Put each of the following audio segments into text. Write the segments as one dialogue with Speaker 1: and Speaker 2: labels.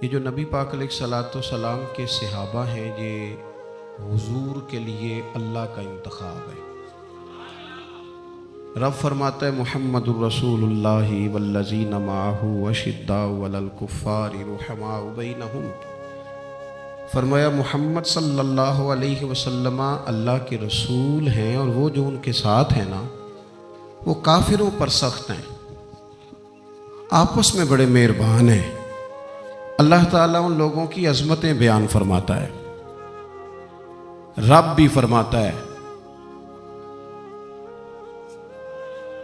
Speaker 1: یہ جو نبی پاک علیہ الصلوۃ والسلام کے صحابہ ہیں، یہ حضور کے لیے اللہ کا انتخاب ہے۔ رب فرماتا ہے محمد الرسول اللہ والذین معہ اشداء علی الکفار رحماء بینہم۔ فرمایا محمد صلی اللہ علیہ وسلم اللہ کے رسول ہیں، اور وہ جو ان کے ساتھ ہیں نا، وہ کافروں پر سخت ہیں، آپس میں بڑے مہربان ہیں۔ اللہ تعالیٰ ان لوگوں کی عظمتیں بیان فرماتا ہے۔ رب بھی فرماتا ہے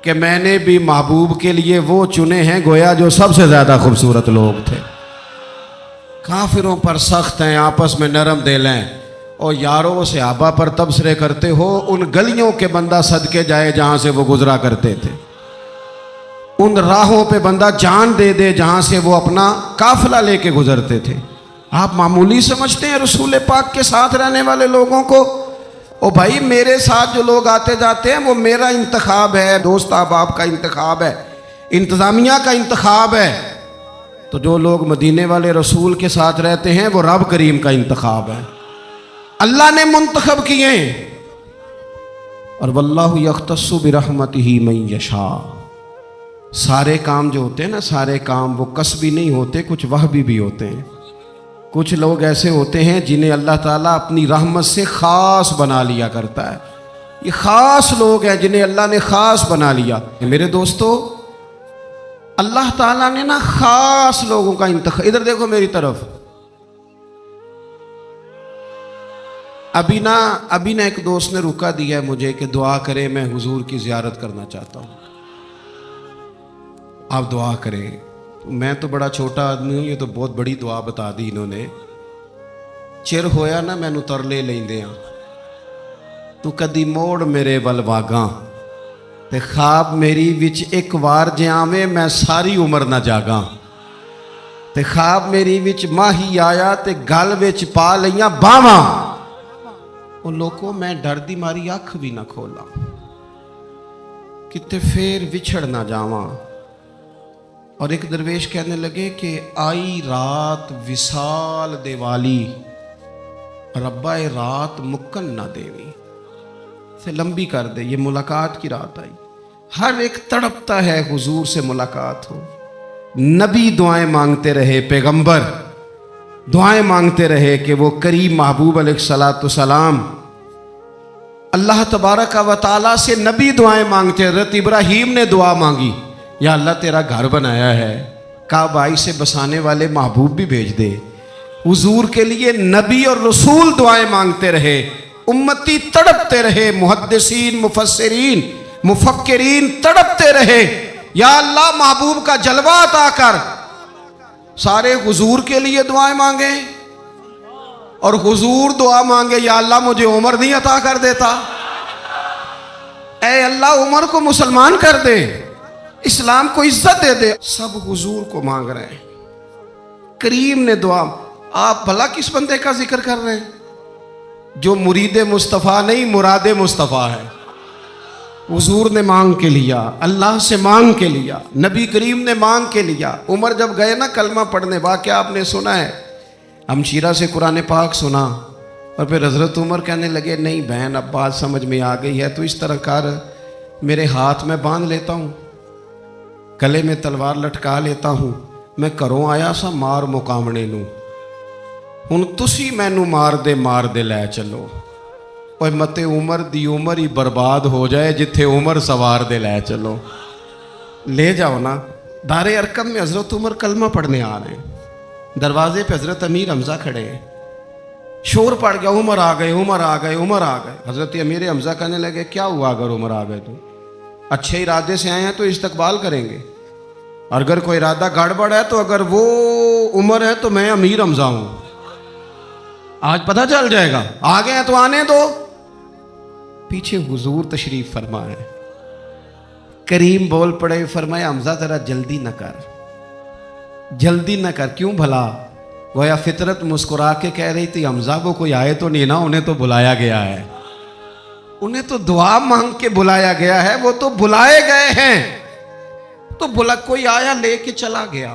Speaker 1: کہ میں نے بھی محبوب کے لیے وہ چنے ہیں گویا جو سب سے زیادہ خوبصورت لوگ تھے۔ کافروں پر سخت ہیں، آپس میں نرم دل ہیں، اور یاروں صحابہ پر تبصرے کرتے ہو، ان گلیوں کے بندہ صدقے جائے جہاں سے وہ گزرا کرتے تھے، ان راہوں پہ بندہ جان دے دے جہاں سے وہ اپنا قافلہ لے کے گزرتے تھے۔ آپ معمولی سمجھتے ہیں رسول پاک کے ساتھ رہنے والے لوگوں کو؟ او بھائی، میرے ساتھ جو لوگ آتے جاتے ہیں وہ میرا انتخاب ہے، دوست احباب کا انتخاب ہے، انتظامیہ کا انتخاب ہے۔ تو جو لوگ مدینے والے رسول کے ساتھ رہتے ہیں وہ رب کریم کا انتخاب ہے، اللہ نے منتخب کیے۔ اور واللہ یختص برحمتہ من یشاء۔ سارے کام جو ہوتے ہیں نا، سارے کام وہ کسبی نہیں ہوتے، کچھ وہبی بھی ہوتے ہیں۔ کچھ لوگ ایسے ہوتے ہیں جنہیں اللہ تعالیٰ اپنی رحمت سے خاص بنا لیا کرتا ہے۔ یہ خاص لوگ ہیں جنہیں اللہ نے خاص بنا لیا۔ میرے دوستو، اللہ تعالیٰ نے نا خاص لوگوں کا انتخاب، ادھر دیکھو میری طرف، ابھی نا ایک دوست نے رکا دیا ہے مجھے کہ دعا کرے، میں حضور کی زیارت کرنا چاہتا ہوں، آپ دعا کریں۔ میں تو بڑا چھوٹا آدمی ہوں، یہ تو بہت بڑی دعا بتا دی انہوں نے۔ چر ہویا نا مینو ترلے لیندیاں، تو کدی موڑ میرے ول واگاں، تے خواب میری وچ ایک وار جے آویں میں ساری عمر نہ جاگاں، تے خواب میری وچ ماہی آیا تے گل وچ پا لیاں باواں، او لوکو میں ڈر دی ماری اکھ بھی نہ کھولا، کتے پھر وچھڑ نہ جاواں۔ اور ایک درویش کہنے لگے کہ آئی رات وصال دے والی، ربا رات مکن نہ دیوی، سے لمبی کر دے، یہ ملاقات کی رات آئی۔ ہر ایک تڑپتا ہے حضور سے ملاقات ہو۔ نبی دعائیں مانگتے رہے، پیغمبر دعائیں مانگتے رہے کہ وہ کریم محبوب علیہ الصلوۃ والسلام اللہ تبارک و تعالیٰ سے نبی دعائیں مانگتے۔ حضرت ابراہیم نے دعا مانگی، یا اللہ تیرا گھر بنایا ہے، کعبہ سے بسانے والے محبوب بھی بھیج دے۔ حضور کے لیے نبی اور رسول دعائیں مانگتے رہے، امتی تڑپتے رہے، محدثین، مفسرین، مفکرین تڑپتے رہے، یا اللہ محبوب کا جلوہ عطا کر۔ سارے حضور کے لیے دعائیں مانگیں، اور حضور دعا مانگے، یا اللہ مجھے عمر نہیں عطا کر دیتا، اے اللہ عمر کو مسلمان کر دے، اسلام کو عزت دے دے۔ سب حضور کو مانگ رہے ہیں۔ کریم نے دعا، آپ بھلا کس بندے کا ذکر کر رہے ہیں جو مرید مصطفیٰ نہیں، مراد مصطفیٰ ہے؟ حضور نے مانگ کے لیا، اللہ سے مانگ کے لیا، نبی کریم نے مانگ کے لیا۔ عمر جب گئے نا کلمہ پڑھنے، واقعہ آپ نے سنا ہے، ہمشیرہ سے قرآن پاک سنا، اور پھر حضرت عمر کہنے لگے نہیں بہن اب بات سمجھ میں آ گئی ہے، تو اس طرح کر، میرے ہاتھ میں باندھ لیتا ہوں، گلے میں تلوار لٹکا لیتا ہوں، میں کروں آیا سا مار مقامنے نو، ہن تسی مینو مار دے لے چلو۔ اوے مت عمر دی عمر ہی برباد ہو جائے، جتھے عمر سوار دے لے چلو، لے جاؤ نا۔ دار ارقم میں حضرت عمر کلمہ پڑھنے آ رہے ہیں، دروازے پہ حضرت امیر حمزہ کھڑے ہیں، شور پڑ گیا، عمر آ گئے، عمر آ گئے، عمر آ گئے۔ حضرت امیر حمزہ کہنے لگے کیا ہوا اگر عمر آ گئے تو؟ اچھے ارادے سے آئے ہیں تو استقبال کریں گے، اور اگر کوئی ارادہ گڑبڑ ہے تو اگر وہ عمر ہے تو میں امیر حمزہ ہوں، آج پتہ چل جائے گا، آگے ہیں تو آنے دو۔ پیچھے حضور تشریف فرمائے، کریم بول پڑے، فرمایا حمزہ ذرا جلدی نہ کر، جلدی نہ کر، کیوں بھلا؟ گویا فطرت مسکرا کے کہہ رہی تھی حمزہ وہ کوئی آئے تو نہیں نا، انہیں تو بلایا گیا ہے، انہیں تو دعا مانگ کے بلایا گیا ہے، وہ تو بلائے گئے ہیں، تو کوئی آیا لے کے چلا گیا،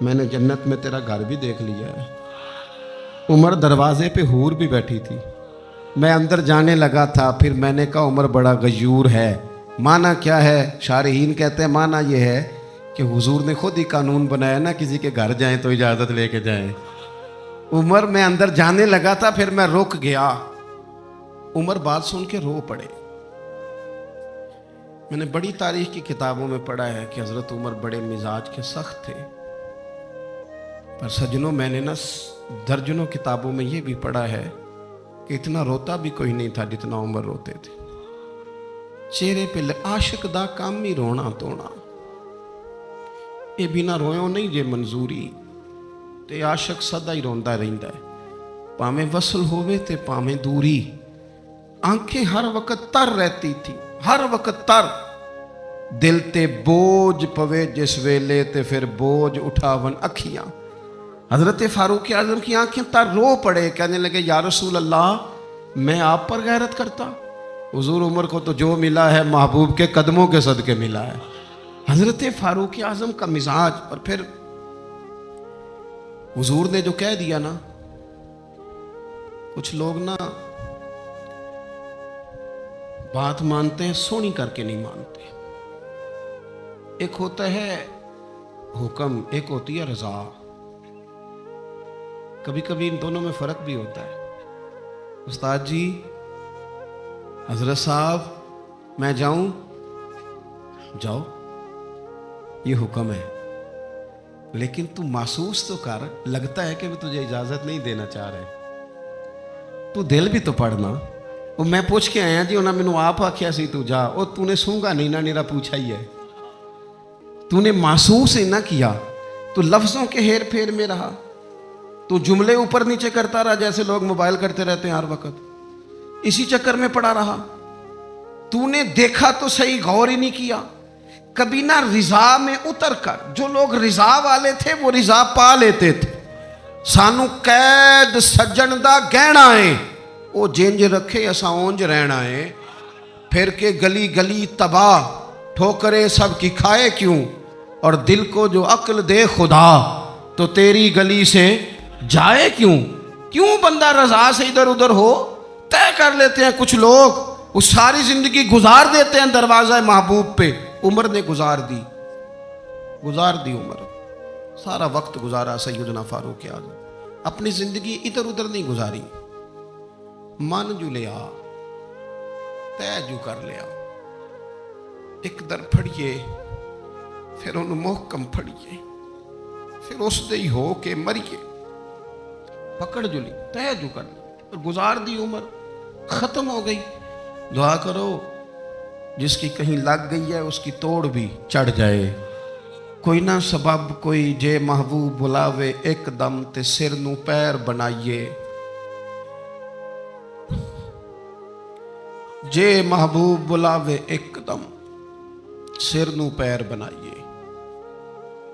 Speaker 1: میں نے جنت میں تیرا گھر بھی دیکھ لیا ہے۔ عمر دروازے پہ حور بھی بیٹھی تھی، میں اندر جانے لگا تھا، پھر میں نے کہا عمر بڑا غیور ہے۔ معنی کیا ہے؟ شارحین کہتے ہیں معنی یہ ہے کہ حضور نے خود ہی قانون بنایا نا، کسی کے گھر جائیں تو اجازت لے کے جائیں۔ عمر میں اندر جانے لگا تھا، پھر میں رک گیا۔ عمر بات سن کے رو پڑے۔ میں نے بڑی تاریخ کی کتابوں میں پڑھا ہے کہ حضرت عمر بڑے مزاج کے سخت تھے، پر سجنوں میں نے نا درجنوں کتابوں میں یہ بھی پڑھا ہے کہ اتنا روتا بھی کوئی نہیں تھا جتنا عمر روتے تھے۔ چہرے پہ عاشق دا کام ہی رونا تونا، یہ بنا رویوں نہیں جے منظوری، تے عاشق سدا ہی روندا رہندا ہے، پاویں وصل ہوئے تے پاویں دوری۔ آنکھیں ہر وقت تر رہتی تھی، ہر وقت تر۔ دل تے بوجھ پوے جس ویلے تے پھر بوجھ اٹھاون اکھیاں۔ حضرت فاروق اعظم کی آنکھیں تر رو پڑے، کہنے لگے یا رسول اللہ میں آپ پر غیرت کرتا؟ حضور عمر کو تو جو ملا ہے محبوب کے قدموں کے صدقے ملا ہے۔ حضرت فاروق اعظم کا مزاج۔ اور پھر حضور نے جو کہہ دیا نا، کچھ لوگ نا بات مانتے ہیں سونی کر کے نہیں مانتے۔ ایک ہوتا ہے حکم، ایک ہوتی ہے رضا۔ کبھی کبھی ان دونوں میں فرق بھی ہوتا ہے۔ استاد جی، حضرت صاحب میں جاؤں؟ جاؤ، یہ حکم ہے، لیکن تو محسوس تو کر، لگتا ہے کہ وہ تجھے اجازت نہیں دینا چاہ رہے، تو دل بھی تو پڑھنا۔ وہ میں پوچھ کے آیا جی، انہوں نے مینوں آپ آکھیا سی تو جا، اور تو نے سونگا نہیں نا، نیرا پوچھا ہی ہے، تو نے محسوس ہی نہ کیا، تو لفظوں کے ہیر پھیر میں رہا، تو جملے اوپر نیچے کرتا رہا جیسے لوگ موبائل کرتے رہتے ہیں ہر وقت، اسی چکر میں پڑا رہا۔ تو نے دیکھا تو صحیح، غور ہی نہیں کیا۔ کبھی نہ رضا میں اتر کر، جو لوگ رضا والے تھے وہ رضا پا لیتے تھے۔ سانو قید سجن دا گہنا ہے، وہ جنج رکھے اسا اونج رہنا ہے، پھر کے گلی گلی تباہ، ٹھوکرے سب کی کھائے کیوں، اور دل کو جو عقل دے خدا تو تیری گلی سے جائے کیوں۔ کیوں بندہ رضا سے ادھر ادھر ہو؟ طے کر لیتے ہیں کچھ لوگ، وہ ساری زندگی گزار دیتے ہیں دروازہ محبوب پہ۔ عمر نے گزار دی عمر، سارا وقت گزارا سیدنا فاروق اعظم، اپنی زندگی ادھر ادھر نہیں گزاری۔ من جو لیا، طے جو کر لیا، ایک در پھڑیے، پھر انہوں محکم پھڑیے، پھر اس دے ہی ہو کے مریے، پکڑ جو لی، طے جو کر لی، گزار دی عمر، ختم ہو گئی۔ دعا کرو جس کی کہیں لگ گئی ہے اس کی توڑ بھی چڑھ جائے۔ کوئی نہ سبب کوئی جے محبوب بلاوے، ایک دم تے سر نو پیر بنائیے۔ جے محبوب بلاوے ایک دم سر نو پیر بنائیے۔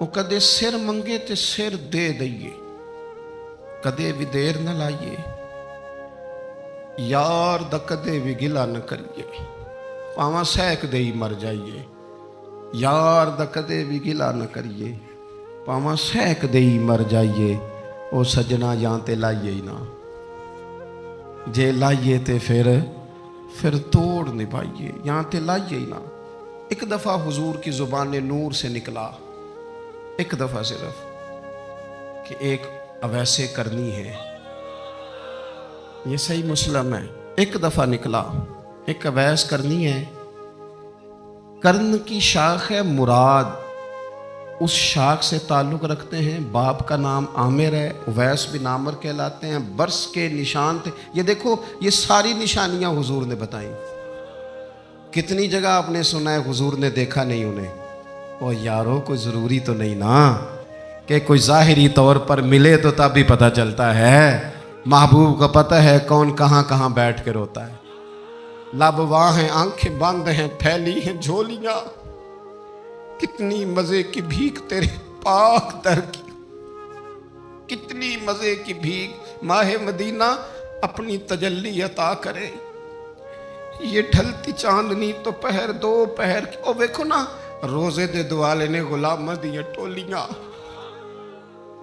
Speaker 1: وہ کدے سر منگے تے سر دے دئیے، کدے بھی دیر نہ لائیے، یار دا کدے بھی گلا نہ کریے، پاواں سیک دے ہی مر جائیے۔ یار دا کدے بھی گلا نہ کریے، پاواں سیک دے ہی مر جائیے۔ او سجنا یہاں تے لائیے ہی نہ، جے لائیے تے پھر توڑ نبھائیے، یہاں تے لائیے ہی نہ۔ ایک دفعہ حضور کی زبان نور سے نکلا، ایک دفعہ صرف، کہ ایک اویسے کرنی ہے، یہ صحیح مسلم ہے، ایک دفعہ نکلا، ایک اویس کرنی ہے۔ کرن کی شاخ ہے مراد، اس شاخ سے تعلق رکھتے ہیں، باپ کا نام عامر ہے، اویس بن عامر کہلاتے ہیں، برس کے نشان تھے۔ یہ دیکھو، یہ ساری نشانیاں حضور نے بتائیں۔ کتنی جگہ آپ نے سنا ہے حضور نے دیکھا نہیں انہیں؟ او یارو، کوئی ضروری تو نہیں نا کہ کوئی ظاہری طور پر ملے تو تب بھی پتہ چلتا ہے۔ محبوب کو پتہ ہے کون کہاں کہاں بیٹھ کے روتا ہے۔ لب واں ہیں، آنکھیں بند ہیں، پھیلی ہیں جھولیاں، کتنی مزے کی بھیک تیرے پاک در کی، کتنی مزے کی بھیک ماہ مدینہ اپنی تجلی عطا کرے۔ یہ ڈھلتی چاندنی تو پہر دو پہر کی، او ویکھو نا روزے دے دوالے نے غلامہ دیاں ٹولیاں،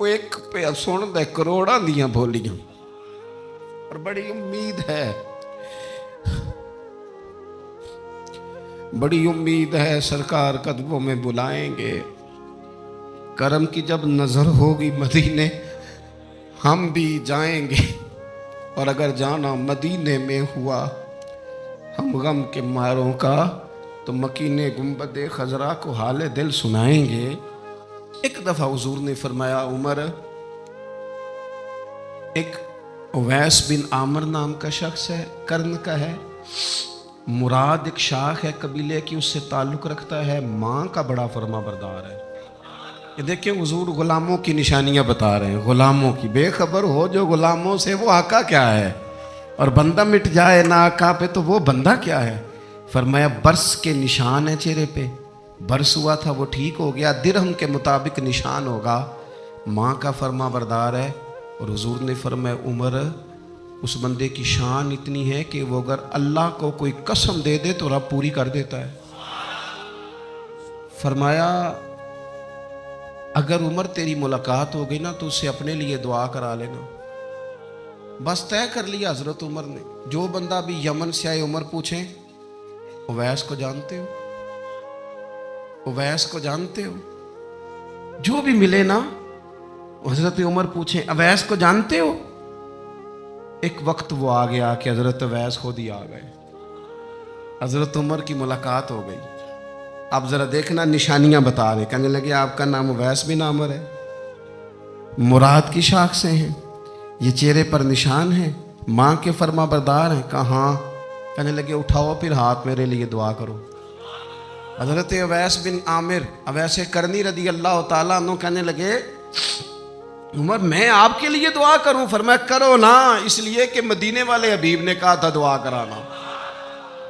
Speaker 1: وہ ایک پہ سن دے کروڑاں دیاں بولیاں، اور بڑی امید ہے، بڑی امید ہے سرکار قدموں میں بلائیں گے۔ کرم کی جب نظر ہوگی مدینے ہم بھی جائیں گے، اور اگر جانا مدینے میں ہوا ہم غم کے ماروں کا تو مکینے گنبد خضرا کو حال دل سنائیں گے۔ ایک دفعہ حضور نے فرمایا عمر، ایک اویس بن عامر نام کا شخص ہے، کرن کا ہے، مراد ایک شاخ ہے قبیلے کی، اس سے تعلق رکھتا ہے، ماں کا بڑا فرما بردار ہے۔ یہ دیکھیں حضور غلاموں کی نشانیاں بتا رہے ہیں، غلاموں کی، بے خبر ہو جو غلاموں سے وہ آقا کیا ہے، اور بندہ مٹ جائے نہ آقا پہ تو وہ بندہ کیا ہے۔ فرمایا برس کے نشان ہے چہرے پہ، برس ہوا تھا وہ ٹھیک ہو گیا، درہم کے مطابق نشان ہوگا، ماں کا فرما بردار ہے۔ اور حضور نے فرمایا عمر، اس بندے کی شان اتنی ہے کہ وہ اگر اللہ کو کوئی قسم دے دے تو رب پوری کر دیتا ہے۔ فرمایا اگر عمر تیری ملاقات ہو گئی نا تو اس سے اپنے لیے دعا کرا لینا۔ بس طے کر لیا حضرت عمر نے، جو بندہ بھی یمن سے آئے عمر پوچھیں اویس کو جانتے ہو، اویس کو جانتے ہو، جو بھی ملے نا حضرت عمر پوچھیں اویس کو جانتے ہو۔ ایک وقت وہ آ گیا کہ حضرت اویس خود ہی آ گئے، حضرت عمر کی ملاقات ہو گئی۔ اب ذرا دیکھنا نشانیاں بتا رہے، کہنے لگے آپ کا نام اویس بن عامر ہے، مراد کی شاخ سے ہیں، یہ چہرے پر نشان ہیں، ماں کے فرما بردار ہیں، کہاں؟ کہنے لگے اٹھاؤ پھر ہاتھ میرے لیے دعا کرو۔ حضرت اویس بن عامر اویس کرنی رضی اللہ تعالیٰ عنہ کہنے لگے عمر میں آپ کے لیے دعا کروں؟ فرمایا کرو نا، اس لیے کہ مدینے والے حبیب نے کہا تھا دعا کرانا،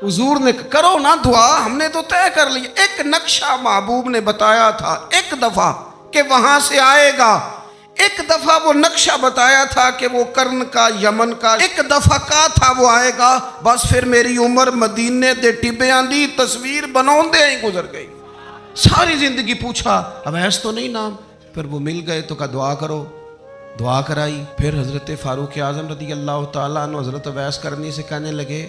Speaker 1: حضور نے کرو نا دعا، ہم نے تو طے کر لی۔ ایک نقشہ محبوب نے بتایا تھا ایک دفعہ کہ وہاں سے آئے گا، ایک دفعہ وہ نقشہ بتایا تھا کہ وہ کرن کا یمن کا، ایک دفعہ کہا تھا وہ آئے گا، بس پھر میری عمر مدینے دے ٹبیاں دی تصویر بناؤں دے ہی گزر گئی۔ ساری زندگی پوچھا اویس تو نہیں نام، پھر وہ مل گئے تو کہا دعا کرو، دعا کرائی۔ پھر حضرت فاروق اعظم رضی اللہ تعالیٰ عنہ حضرت اویس کرنی سے کہنے لگے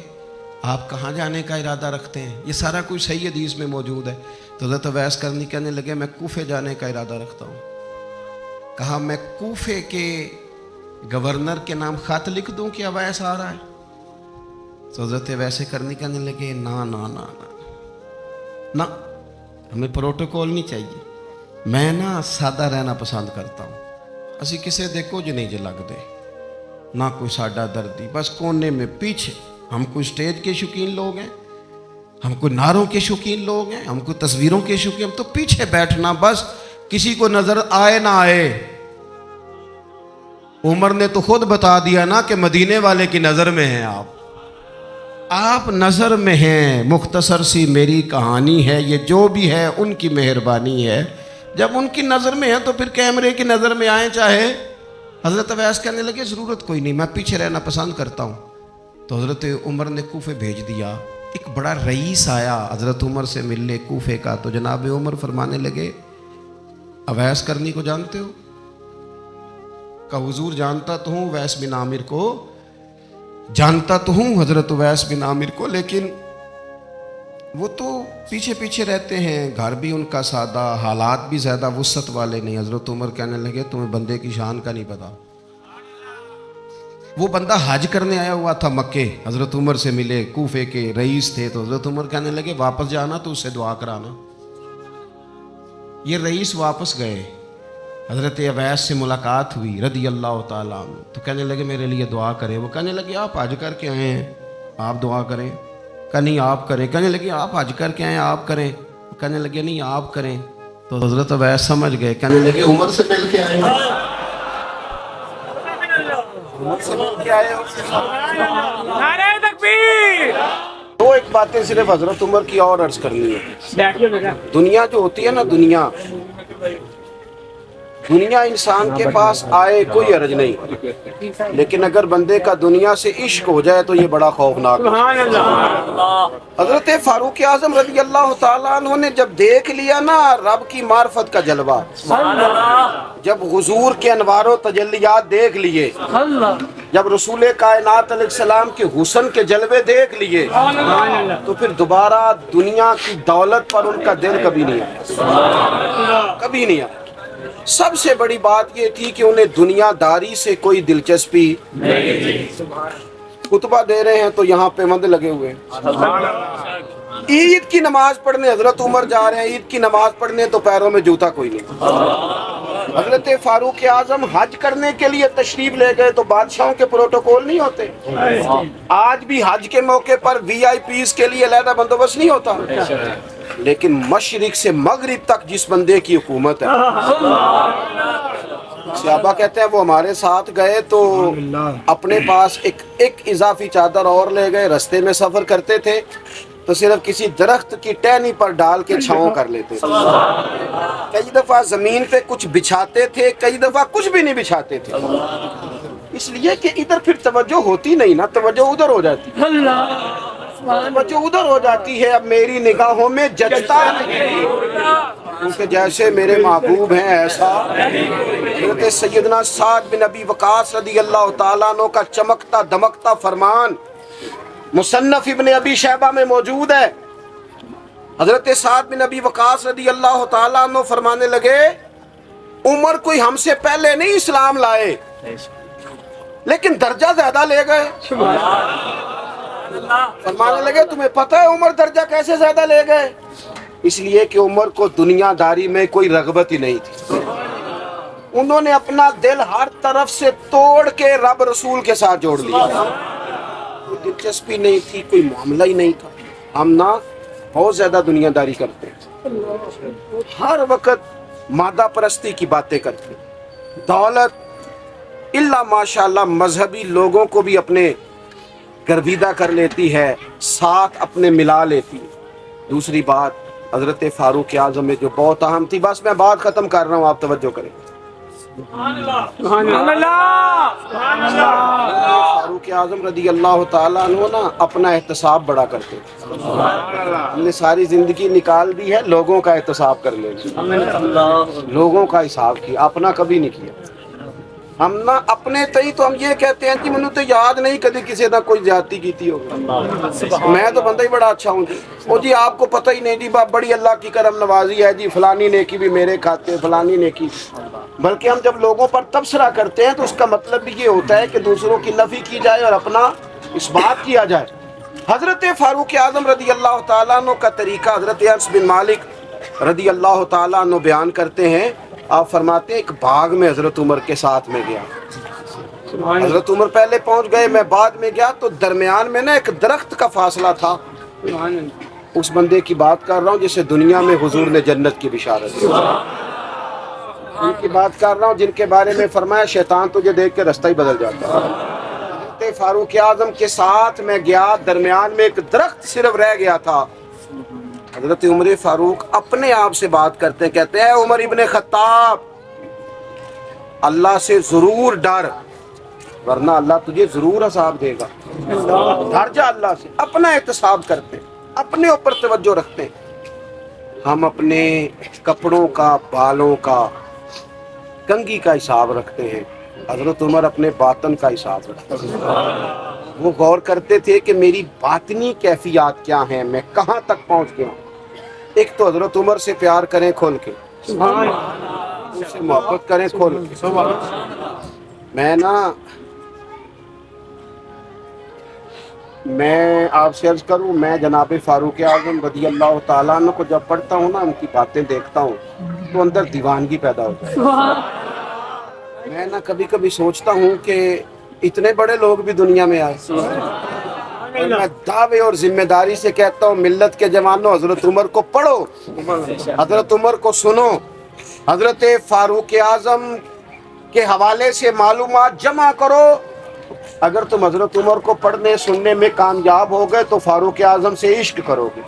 Speaker 1: آپ کہاں جانے کا ارادہ رکھتے ہیں؟ یہ سارا کچھ صحیح حدیث میں موجود ہے۔ تو حضرت اویس کرنی کہنے لگے میں کوفے جانے کا ارادہ رکھتا ہوں۔ کہا میں کوفے کے گورنر کے نام خط لکھ دوں کہ اویس آ رہا ہے؟ تو حضرت اویس کرنی کہنے لگے نا نا نا نا نا، ہمیں پروٹوکول نہیں چاہیے، میں نا سادہ رہنا پسند کرتا ہوں، اسی کسے دے کچھ نہیں جے لگ دے، نہ کوئی ساڈا دردی، بس کونے میں پیچھے، ہم کوئی سٹیج کے شوقین لوگ ہیں، ہم کوئی نعروں کے شوقین لوگ ہیں، ہم کوئی تصویروں کے شوقین، ہم تو پیچھے بیٹھنا، بس کسی کو نظر آئے نہ آئے۔ عمر نے تو خود بتا دیا نا کہ مدینے والے کی نظر میں ہیں آپ نظر میں ہیں، مختصر سی میری کہانی ہے، یہ جو بھی ہے ان کی مہربانی ہے، جب ان کی نظر میں ہے تو پھر کیمرے کی نظر میں آئیں چاہے۔ حضرت اویس کہنے لگے ضرورت کوئی نہیں، میں پیچھے رہنا پسند کرتا ہوں۔ تو حضرت عمر نے کوفے بھیج دیا، ایک بڑا رئیس آیا حضرت عمر سے ملنے کوفے کا، تو جناب عمر فرمانے لگے اویس کرنی کو جانتے ہو؟ کہ حضور جانتا تو ہوں، اویس بن عامر کو جانتا تو ہوں، حضرت اویس بن عامر کو، لیکن وہ تو پیچھے پیچھے رہتے ہیں، گھر بھی ان کا سادہ، حالات بھی زیادہ وسعت والے نہیں۔ حضرت عمر کہنے لگے تمہیں بندے کی شان کا نہیں پتا، وہ بندہ حج کرنے آیا ہوا تھا مکے، حضرت عمر سے ملے، کوفے کے رئیس تھے، تو حضرت عمر کہنے لگے واپس جانا تو اس سے دعا کرانا۔ یہ رئیس واپس گئے، حضرت اویس سے ملاقات ہوئی رضی اللہ تعالیٰ عنہ، تو کہنے لگے میرے لیے دعا کریں۔ وہ کہنے لگے آپ حج کر کے آئے ہیں، آپ دعا کریں؟ کہ نہیں آپ کریں۔ کہنے لگے آپ حج کر کے آئے ہیں، آپ کریں؟ کہنے لگے نہیں آپ کریں۔ تو حضرت اویس سمجھ گئے، کہنے لگے عمر سے مل کے آئے ہیں، عمر سے مل کے آئے ہیں۔
Speaker 2: نعرہ تکبیر!
Speaker 1: دو ایک باتیں صرف حضرت عمر کی اور عرض کرنی ہے۔ دنیا جو ہوتی ہے نا، دنیا انسان کے پاس آئے کوئی حرج نہیں، لیکن اگر بندے کا دنیا سے عشق ہو جائے تو یہ بڑا خوفناک ہے۔ حضرت فاروق اعظم رضی اللہ تعالیٰ عنہ نے جب دیکھ لیا نا رب کی معرفت کا جلوہ، جب حضور کے انوار و تجلیات دیکھ لیے، جب رسول کائنات علیہ السلام کے حسن کے جلوے دیکھ لیے، تو پھر دوبارہ دنیا کی دولت پر ان کا دل کبھی نہیں آیا، کبھی نہیں آیا۔ سب سے بڑی بات یہ تھی کہ انہیں دنیا داری سے کوئی دلچسپی نہیں۔ خطبہ دے رہے ہیں تو یہاں پیوند لگے ہوئے ہیں، عید کی نماز پڑھنے حضرت عمر جا رہے ہیں، عید کی نماز پڑھنے تو پیروں میں جوتا کوئی نہیں۔ حضرت فاروق اعظم حج کرنے کے لیے تشریف لے گئے تو بادشاہوں کے پروٹوکول نہیں ہوتے، آج بھی حج کے موقع پر وی آئی پیز کے لیے علیحدہ بندوبست نہیں ہوتا، لیکن مشرق سے مغرب تک جس بندے کی حکومت ہے، صحابہ کہتے ہیں وہ ہمارے ساتھ گئے تو اپنے پاس ایک اضافی چادر اور لے گئے، رستے میں سفر کرتے تھے تو صرف کسی درخت کی ٹہنی پر ڈال کے چھاؤں کر لیتے تھے، کئی دفعہ زمین پہ کچھ بچھاتے تھے، کئی دفعہ کچھ بھی نہیں بچھاتے تھے، اس لیے کہ ادھر پھر توجہ ہوتی نہیں نا، توجہ ادھر ہو جاتی، توجہ ادھر ہو جاتی ہے۔ اب میری نگاہوں میں جچتا نہیں کیونکہ جیسے میرے محبوب ہیں ایسا۔ حضرت سیدنا سعد بن ابی وقاص رضی اللہ تعالیٰ عنہ کا چمکتا دمکتا فرمان مصنف ابن ابی شیبہ میں موجود ہے۔ حضرت سعد بن ابی وقاص رضی اللہ تعالیٰ عنہ فرمانے لگے، عمر کوئی ہم سے پہلے نہیں اسلام لائے لیکن درجہ زیادہ لے گئے۔ فرمانے لگے تمہیں پتہ ہے عمر درجہ کیسے زیادہ لے گئے؟ اس لیے کہ عمر کو دنیا داری میں کوئی رغبت ہی نہیں تھی، انہوں نے اپنا دل ہر طرف سے توڑ کے رب رسول کے ساتھ جوڑ لیا، کوئی دلچسپی نہیں تھی، کوئی معاملہ ہی نہیں تھا۔ ہم نا بہت زیادہ دنیا داری کرتے ہیں، ہر وقت مادہ پرستی کی باتیں کرتے ہیں، دولت الا ماشاءاللہ مذہبی لوگوں کو بھی اپنے گرویدہ کر لیتی ہے، ساتھ اپنے ملا لیتی ہے۔ دوسری بات حضرت فاروق اعظم میں جو بہت اہم تھی، بس میں بات ختم کر رہا ہوں، آپ توجہ کریں۔ فاروق اعظم رضی اللہ تعالیٰ عنہ نا اپنا احتساب بڑا کرتے، ہم نے ساری زندگی نکال دی ہے لوگوں کا احتساب کر لینا، لوگوں کا حساب کیا، اپنا کبھی نہیں کیا۔ ہم نا اپنے تئی تو ہم یہ کہتے ہیں کہ منو تو یاد نہیں کدی کسی نہ کوئی زیادتی کیتی ہوگی، میں تو بندہ ہی بڑا اچھا ہوں جی، وہ جی آپ کو پتہ ہی نہیں جی، بڑی اللہ کی کرم نوازی ہے جی، فلانی نیکی بھی میرے کھاتے، فلانی نیکی۔ بلکہ ہم جب لوگوں پر تبصرہ کرتے ہیں تو اس کا مطلب بھی یہ ہوتا ہے کہ دوسروں کی نفی کی جائے اور اپنا اس بات کیا جائے۔ حضرت فاروق اعظم رضی اللہ تعالیٰ عنہ کا طریقہ حضرت انس بن مالک رضی اللہ تعالیٰ عنہ بیان کرتے ہیں، آپ فرماتے ہیں ایک باغ میں حضرت عمر کے ساتھ میں گیا، حضرت عمر پہلے پہنچ گئے، میں بعد میں گیا، تو درمیان میں نا ایک درخت کا فاصلہ تھا، اس بندے کی بات کر رہا ہوں جسے دنیا میں حضور نے جنت کی بشارت دی، ان کی بات کر رہا ہوں جن کے بارے میں فرمایا شیطان تجھے دیکھ کے رستہ ہی بدل جاتا ہے۔ حضرت فاروق اعظم کے ساتھ میں گیا، درمیان میں ایک درخت صرف رہ گیا تھا، حضرت عمر فاروق اپنے آپ سے بات کرتے ہیں، کہتے ہیں عمر ابن خطاب اللہ سے ضرور ڈر ورنہ اللہ تجھے ضرور حساب دے گا، ڈر جا اللہ سے، اپنا احتساب کرتے ہیں، اپنے اوپر توجہ رکھتے ہیں۔ ہم اپنے کپڑوں کا، بالوں کا، کنگھی کا حساب رکھتے ہیں، حضرت عمر اپنے باطن کا حساب رکھتے ہیں، وہ غور کرتے تھے کہ میری باطنی کیفیات کیا ہیں، میں کہاں تک پہنچ گیا ہوں۔ ایک تو حضرت عمر سے پیار کریں کھول کے، ان سے محبت کریں کھول کے۔ میں آپ سے عرض کروں، میں جناب فاروق اعظم رضی اللہ تعالیٰ عنہ کو جب پڑھتا ہوں نا، ان کی باتیں دیکھتا ہوں تو اندر دیوانگی پیدا ہوتی ہے۔ میں نا کبھی کبھی سوچتا ہوں کہ اتنے بڑے لوگ بھی دنیا میں آئے، اور میں دعوے اور ذمہ داری سے کہتا ہوں ملت کے جوانوں، حضرت عمر کو پڑھو، حضرت عمر کو سنو، حضرت فاروق اعظم کے حوالے سے معلومات جمع کرو۔ اگر تم حضرت عمر کو پڑھنے سننے میں کامیاب ہو گئے تو فاروق اعظم سے عشق کرو گے۔